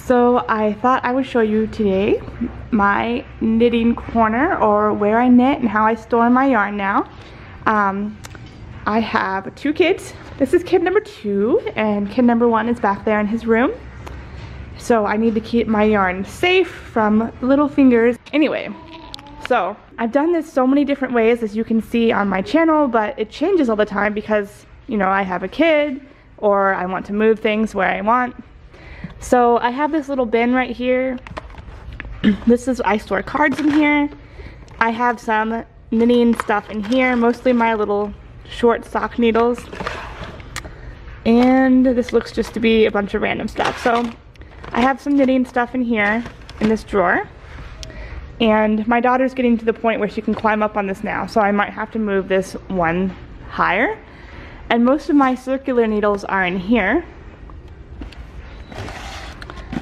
So I thought I would show you today my knitting corner, or where I knit and how I store my yarn now. I have 2 kids. This is kid number 2 and kid number 1 is back there in his room. So I need to keep my yarn safe from little fingers. Anyway, so I've done this so many different ways, as you can see on my channel, but it changes all the time because, you know, I have a kid or I want to move things where I want. So I have this little bin right here. I store cards in here. I have some knitting stuff in here, mostly my little short sock needles. And this looks just to be a bunch of random stuff. So I have some knitting stuff in here in this drawer. And my daughter's getting to the point where she can climb up on this now, so I might have to move this one higher. And most of my circular needles are in here.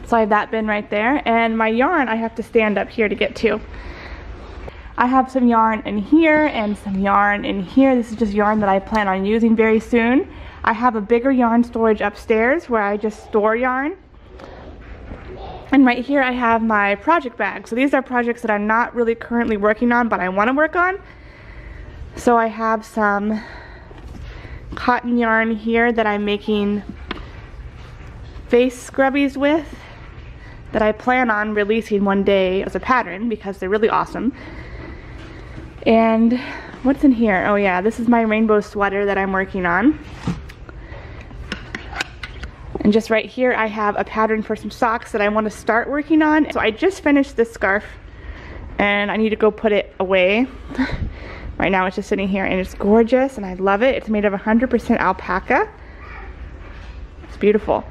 So I have that bin right there, and my yarn I have to stand up here to get to. I have some yarn in here and some yarn in here. This is just yarn that I plan on using very soon. I have a bigger yarn storage upstairs where I just store yarn. And right here I have my project bag. So these are projects that I'm not really currently working on, but I want to work on. So I have some cotton yarn here that I'm making face scrubbies with, that I plan on releasing one day as a pattern because they're really awesome. And what's in here? Oh yeah, this is my rainbow sweater that I'm working on. And just right here I have a pattern for some socks that I want to start working on. So I just finished this scarf and I need to go put it away. Right now it's just sitting here and it's gorgeous and I love it. It's made of 100% alpaca. It's beautiful.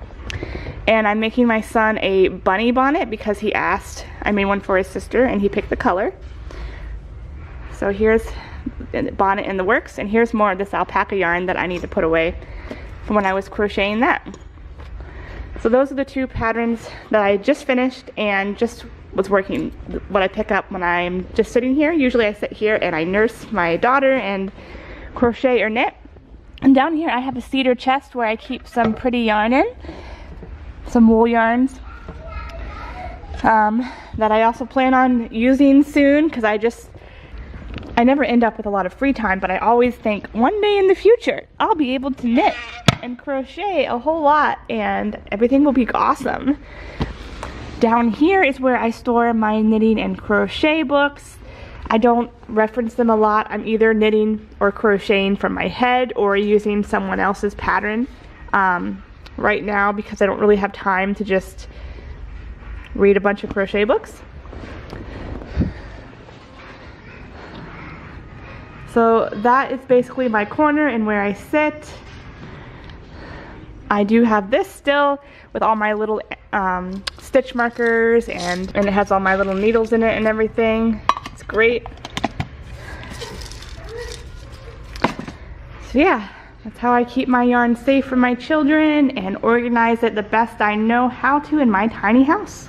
And I'm making my son a bunny bonnet because he asked. I made one for his sister and he picked the color. So here's the bonnet in the works, and here's more of this alpaca yarn that I need to put away from when I was crocheting that. So those are the 2 patterns that I just finished and just was working. What I pick up when I'm just sitting here. Usually I sit here and I nurse my daughter and crochet or knit. And down here I have a cedar chest where I keep some pretty yarn in. Some wool yarns that I also plan on using soon, because I never end up with a lot of free time, but I always think one day in the future I'll be able to knit and crochet a whole lot and everything will be awesome. Down here is where I store my knitting and crochet books. I don't reference them a lot. I'm either knitting or crocheting from my head or using someone else's pattern right now, because I don't really have time to just read a bunch of crochet books. So that is basically my corner and where I sit. I do have this still with all my little stitch markers, and it has all my little needles in it and everything. It's great. So yeah, that's how I keep my yarn safe for my children and organize it the best I know how to in my tiny house.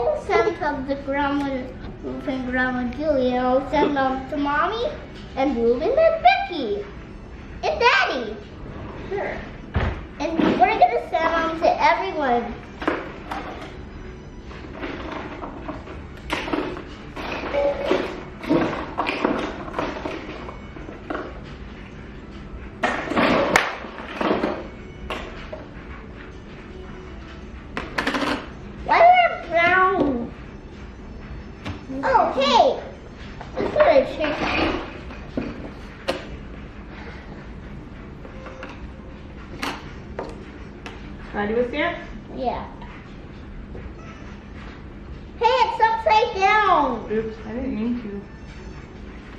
will send some to Grandma Ruth and Grandma Julie, and I'll send them to Mommy and Ruben and Becky and Daddy. Sure. And we're gonna send them to everyone. Why do I have brown? Oh, hey! Let's put a check. Can I do a stamp? Yeah. Hey, it's upside down. Oops, I didn't mean to.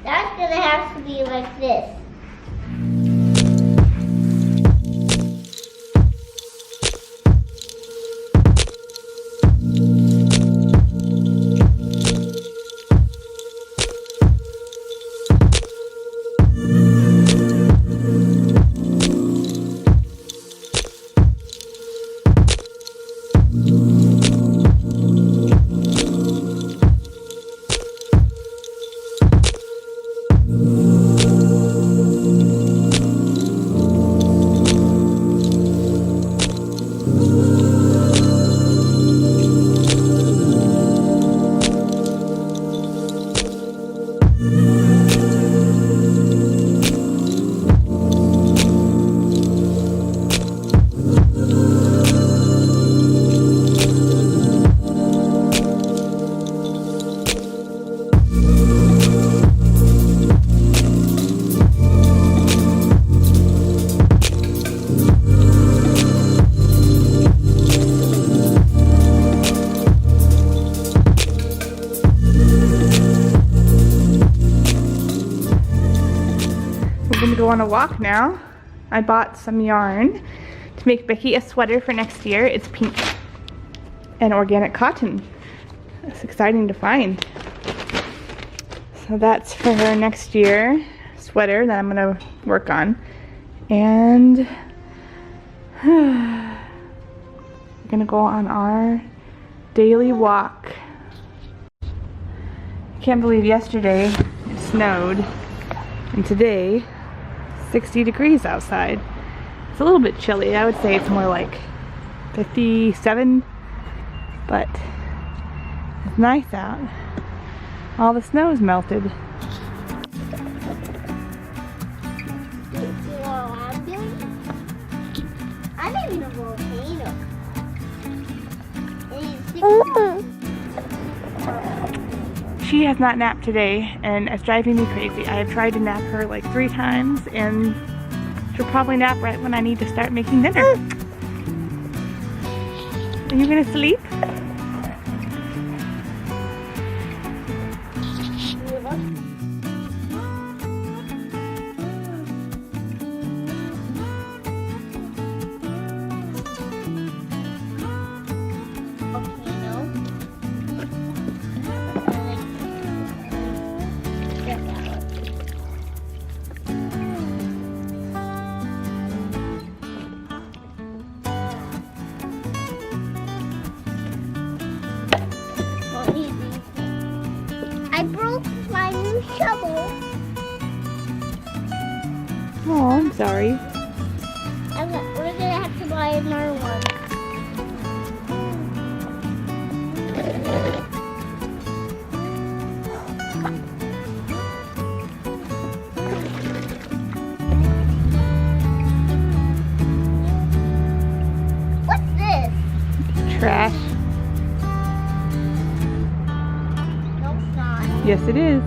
That's gonna have to be like this. We're gonna go on a walk now. I bought some yarn to make Becky a sweater for next year. It's pink and organic cotton. It's exciting to find. So that's for her next year sweater that I'm gonna work on. And we're gonna go on our daily walk. I can't believe yesterday it snowed and today 60 degrees outside. It's a little bit chilly. I would say it's more like 57, but it's nice out. All the snow's melted. You see what I'm doing? I'm in a volcano. She has not napped today, and it's driving me crazy. I have tried to nap her like 3 times, and she'll probably nap right when I need to start making dinner. Are you gonna sleep? I broke my new shovel. Oh, I'm sorry. We're gonna have to buy another one. What's this? Trash. No, it's not. Yes, it is.